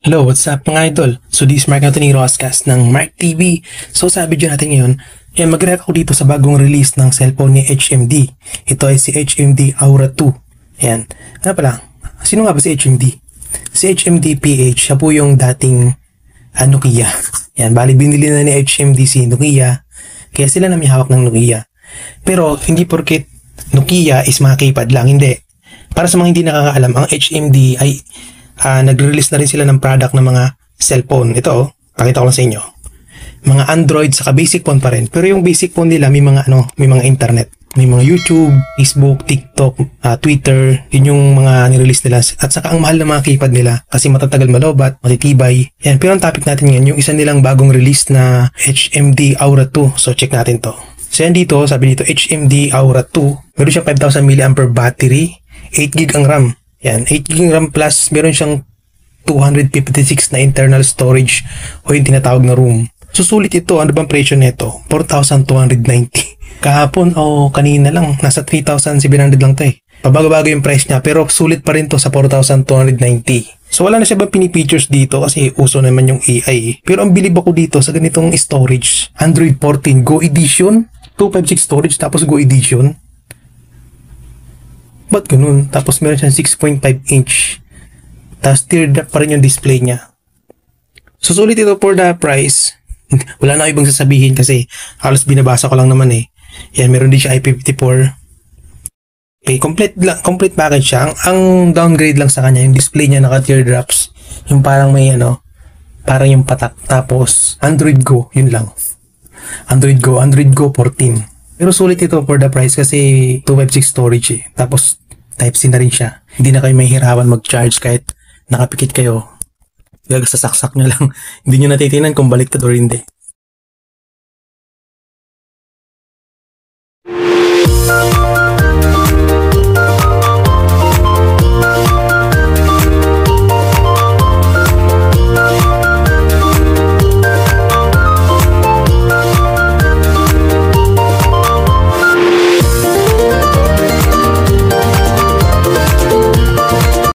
Hello, what's up mga idol? So this is Mark Anthony Roscas ng Mark TV. So sa video natin ngayon, mag-react ako dito sa bagong release ng cellphone ni HMD. Ito ay si HMD Aura 2. Ayan. Ano pala? Sino nga ba si HMD? Si HMD PH, siya po yung dating Nokia. Ayan, bali binili na ni HMD si Nokia. Kaya sila na may hawak ng Nokia. Pero hindi porket Nokia is mga keypad lang, hindi. Para sa mga hindi nakakaalam, ang HMD ay nagre-release na rin sila ng product ng mga cellphone. Ito, pakita ko lang sa inyo. Mga Android saka basic phone pa rin. Pero yung basic phone nila may mga internet. May mga YouTube, Facebook, TikTok, Twitter. Yun yung mga nirelease nila. At saka ang mahal ng mga keypad nila kasi matatagal malobat, matitibay. Yan. Pero ang topic natin ngayon, yung isa nilang bagong release na HMD Aura 2. So check natin to. So yan dito, sabi dito HMD Aura 2. Meron siyang 5,000 mAh battery, 8GB ang RAM. Yan, 8GB RAM plus meron siyang 256 na internal storage o yung tinatawag na room. Susulit ito. Ano bang presyo nito? 4,290. Kahapon o kanina lang, nasa 3,700 lang to eh. Pabago-bago yung price niya pero sulit pa rin to sa 4,290. So wala na siya bang pinipictures dito kasi uso naman yung AI. Pero ang bilib ako dito sa ganitong storage, Android 14 Go Edition, 256 storage tapos Go Edition. Ba't ganun? Tapos meron siyang 6.5 inch. Tapos teardrop pa rin yung display niya. Susulit ito for the price. Wala na ibang sasabihin kasi halos binabasa ko lang naman eh. Yan, meron din siya IP54. Okay, complete package siya. Ang downgrade lang sa kanya, yung display niya naka teardrops. Yung parang may parang yung patak. Tapos Android Go, yun lang. Android Go 14. Pero sulit ito for the price kasi 256 storage eh. Tapos Type-C na rin siya. Hindi na kayo mahihirapan mag-charge kahit nakapikit kayo. Sasaksak nyo lang. Hindi nyo natitinan kung baliktad or hindi.